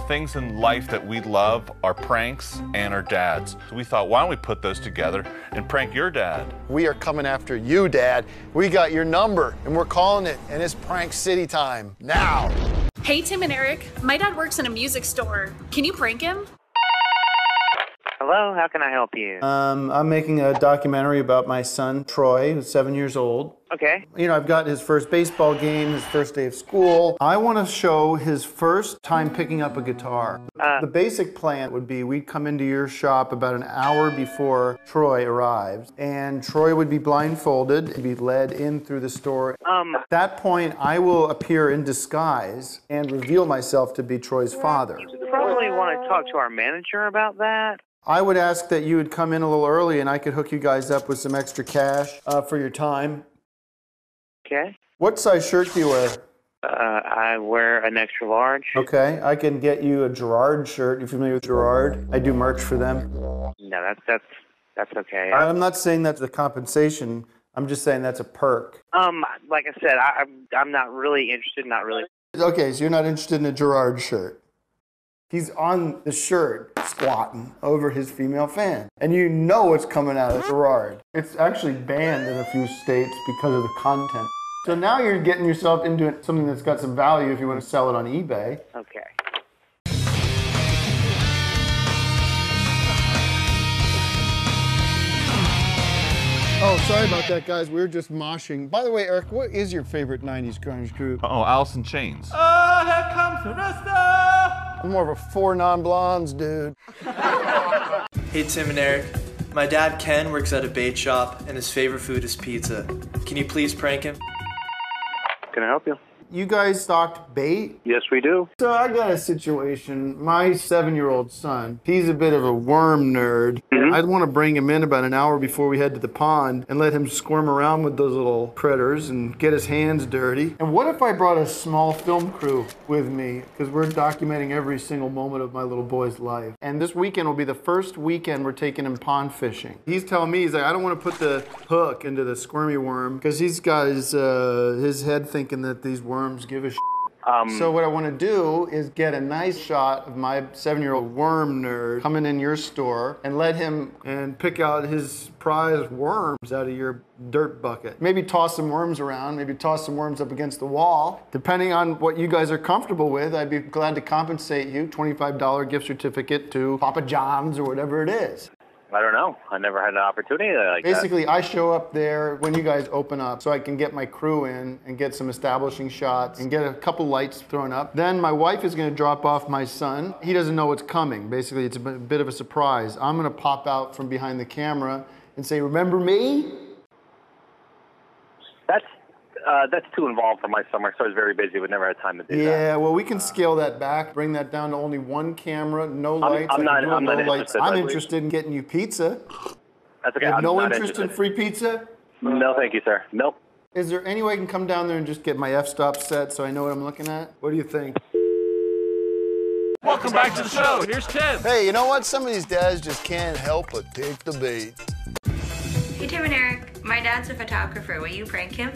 things in life that we love are pranks and our dads. So we thought, why don't we put those together and prank your dad? We are coming after you, Dad. We got your number, and we're calling it, and it's Prank City time, now. Hey, Tim and Eric. My dad works in a music store. Can you prank him? Hello, how can I help you? I'm making a documentary about my son, Troy, who's 7 years old. Okay. You know, I've got his first baseball game, his first day of school. I want to show his first time picking up a guitar. The basic plan would be we'd come into your shop about an hour before Troy arrives, and Troy would be blindfolded and be led in through the store. At that point, I will appear in disguise and reveal myself to be Troy's father. You probably want to talk to our manager about that. I would ask that you would come in a little early and I could hook you guys up with some extra cash for your time. Okay. What size shirt do you wear? I wear an extra large. Okay, I can get you a Gerard shirt. You familiar with Gerard? I do merch for them. No, that's okay. I'm not saying that's a compensation. I'm just saying that's a perk. Like I said, I'm not really interested. Not really. Okay, so you're not interested in a Gerard shirt. He's on the shirt squatting over his female fan. And you know what's coming out of Gerard. It's actually banned in a few states because of the content. So now you're getting yourself into something that's got some value if you want to sell it on eBay. Okay. Oh, sorry about that, guys. We were just moshing. By the way, Eric, what is your favorite 90s grunge group? Oh, Alice in Chains. Oh, here comes the rooster! I'm more of a Four Non-Blondes dude. Hey, Tim and Eric. My dad, Ken, works at a bait shop, and his favorite food is pizza. Can you please prank him? Can I help you? You guys stocked bait? Yes, we do. So I got a situation. My 7-year-old son, he's a bit of a worm nerd. I'd want to bring him in about an hour before we head to the pond and let him squirm around with those little critters and get his hands dirty. And what if I brought a small film crew with me? Because we're documenting every single moment of my little boy's life. And this weekend will be the first weekend we're taking him pond fishing. He's telling me, he's like, I don't want to put the hook into the squirmy worm because he's got his head thinking that these worms give a shit. So what I want to do is get a nice shot of my 7-year-old worm nerd coming in your store and let him pick out his prize worms out of your dirt bucket. Maybe toss some worms around, maybe toss some worms up against the wall. Depending on what you guys are comfortable with, I'd be glad to compensate you, $25 gift certificate to Papa John's or whatever it is. I don't know. I never had an opportunity like that. Basically, I show up there when you guys open up so I can get my crew in and get some establishing shots and get a couple lights thrown up. Then my wife is going to drop off my son. He doesn't know what's coming. Basically, it's a bit of a surprise. I'm going to pop out from behind the camera and say, remember me? That's too involved for my summer, so I was very busy. We never had time to do that. Yeah, well, we can scale that back, bring that down to only one camera, no lights. I'm not interested. I'm interested in getting you pizza. That's okay. You have no interest in free pizza? No, thank you, sir. Nope. Is there any way I can come down there and just get my f-stop set so I know what I'm looking at? What do you think? Welcome back to the show. Here's Tim. Hey, you know what? Some of these dads just can't help but take the bait. Hey, Tim and Eric. My dad's a photographer. Will you prank him?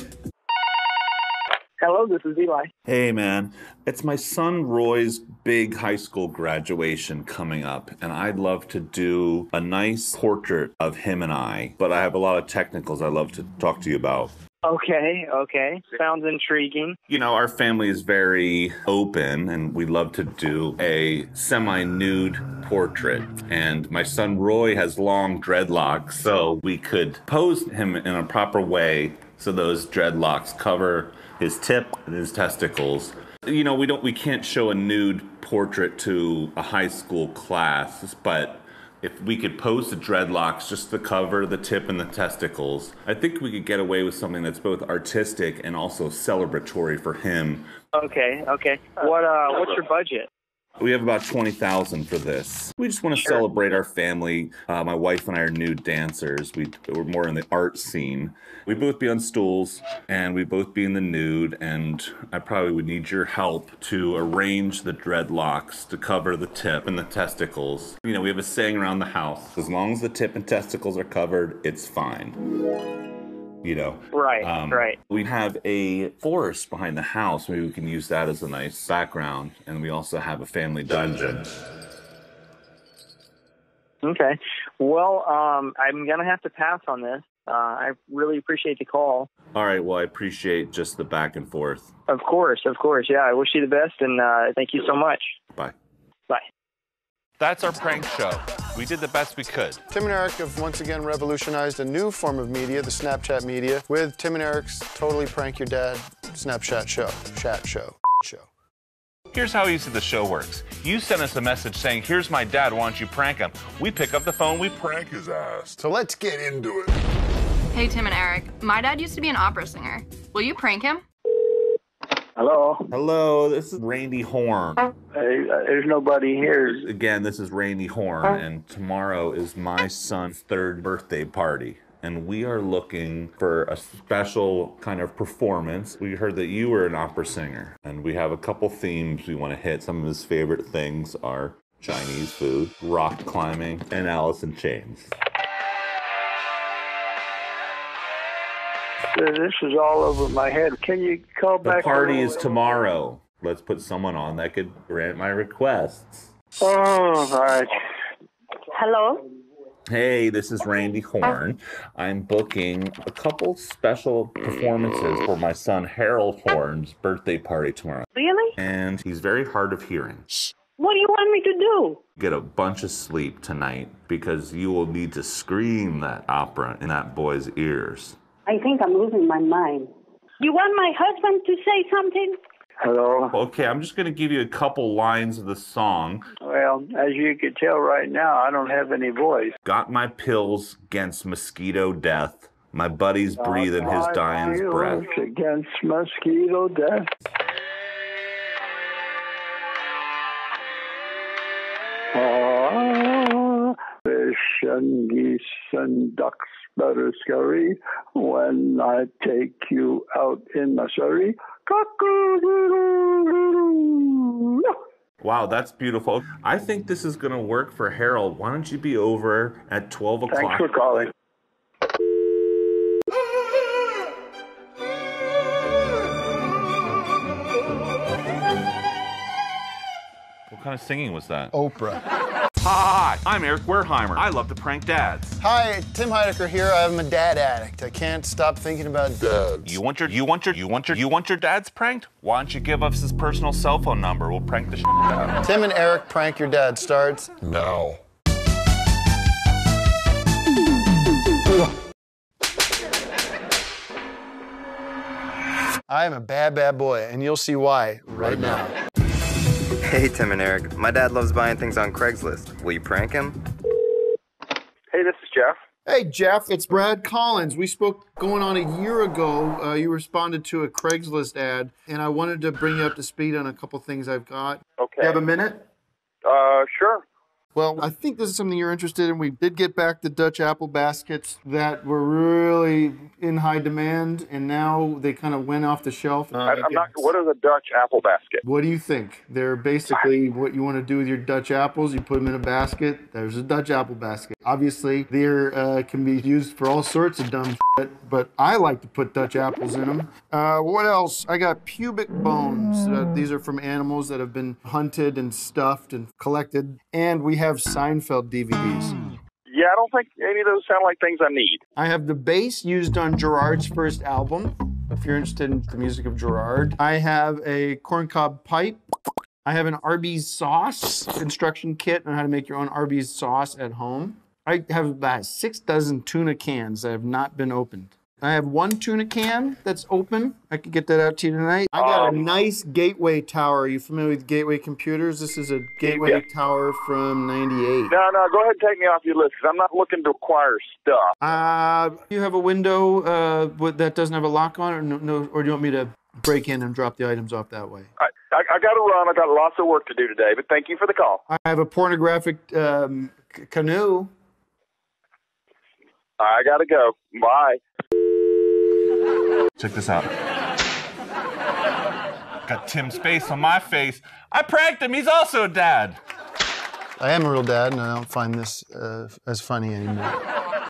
Hello, this is Eli. Hey, man. It's my son Roy's big high school graduation coming up, and I'd love to do a nice portrait of him and I, but I have a lot of technicals I'd love to talk to you about. Okay. Sounds intriguing. You know, our family is very open, and we love to do a semi-nude portrait. And my son Roy has long dreadlocks, so we could pose him in a proper way so those dreadlocks cover his tip and his testicles. You know, we can't show a nude portrait to a high school class, but if we could pose the dreadlocks just to cover the tip and the testicles, I think we could get away with something that's both artistic and also celebratory for him. Okay. What's your budget? We have about $20,000 for this. We just want to celebrate our family. My wife and I are nude dancers. We're more in the art scene. We'd both be on stools, and we'd both be in the nude, and I probably would need your help to arrange the dreadlocks to cover the tip and the testicles. You know, we have a saying around the house, as long as the tip and testicles are covered, it's fine. you know. Right, right. We have a forest behind the house. Maybe we can use that as a nice background. And we also have a family dungeon. Okay. Well, I'm going to have to pass on this. I really appreciate the call. All right. Well, I appreciate just the back and forth. Of course. Yeah, I wish you the best, and thank you so much. Bye. Bye. That's our prank show. We did the best we could. Tim and Eric have once again revolutionized a new form of media, the Snapchat media, with Tim and Eric's Totally Prank Your Dad Snapchat show. Show. Here's how easy the show works. You send us a message saying, here's my dad, why don't you prank him? We pick up the phone, we prank his ass. So let's get into it. Hey, Tim and Eric. My dad used to be an opera singer. Will you prank him? Hello. Hello, this is Randy Horn. Hey, there's nobody here. Again, this is Randy Horn, and tomorrow is my son's 3rd birthday party. And we are looking for a special kind of performance. We heard that you were an opera singer, and we have a couple themes we want to hit. Some of his favorite things are Chinese food, rock climbing, and Alice in Chains. This is all over my head. Can you call back? The party is tomorrow. Let's put someone on that could grant my requests. Oh, all right. Hello? Hey, this is Randy Horn. I'm booking a couple special performances for my son Harold Horn's birthday party tomorrow. Really? And he's very hard of hearing. What do you want me to do? Get a bunch of sleep tonight because you will need to scream that opera in that boy's ears. I think I'm losing my mind. You want my husband to say something? Hello? Okay, I'm just going to give you a couple lines of the song. Well, as you can tell right now, I don't have any voice. Got my pills against mosquito death. My buddy's breathing his dying breath. Against mosquito death. Fish and geese and ducks better scurry when I take you out in a surrey. Cock-a-doodle-doo. Wow, that's beautiful. I think this is going to work for Harold. Why don't you be over at 12 o'clock? Thanks for calling. What kind of singing was that? Oprah. Hi, I'm Eric Werheimer. I love to prank dads. Hi, Tim Heidecker here. I'm a dad addict. I can't stop thinking about dads. You want your dad's pranked? Why don't you give us his personal cell phone number? We'll prank the shit out of him. Tim and Eric Prank Your Dad starts now. I am a bad boy, and you'll see why right now. Hey, Tim and Eric. My dad loves buying things on Craigslist. Will you prank him? Hey, this is Jeff. Hey, Jeff, it's Brad Collins. We spoke going on a year ago. You responded to a Craigslist ad, and I wanted to bring you up to speed on a couple things I've got. Okay. You have a minute? Sure. Well, I think this is something you're interested in. We did get back the Dutch apple baskets that were really in high demand, and now they kind of went off the shelf. I'm not. What is a Dutch apple basket? What do you think? They're basically what you want to do with your Dutch apples. You put them in a basket. There's a Dutch apple basket. Obviously, they can be used for all sorts of dumb shit, but I like to put Dutch apples in them. What else? I got pubic bones. These are from animals that have been hunted and stuffed and collected. And we have Seinfeld DVDs. Yeah, I don't think any of those sound like things I need. I have the bass used on Gerard's first album, if you're interested in the music of Gerard. I have a corncob pipe. I have an Arby's sauce instruction kit on how to make your own Arby's sauce at home. I have about 6 dozen tuna cans that have not been opened. I have 1 tuna can that's open. I could get that out to you tonight. I got a nice Gateway tower. Are you familiar with Gateway computers? This is a Gateway tower from '98. No, go ahead and take me off your list because I'm not looking to acquire stuff. You have a window that doesn't have a lock on it, or do you want me to break in and drop the items off that way? I got to run. I got lots of work to do today, but thank you for the call. I have a pornographic canoe. I got to go. Bye. Check this out. Got Tim's face on my face. I pranked him. He's also a dad. I am a real dad, and I don't find this as funny anymore.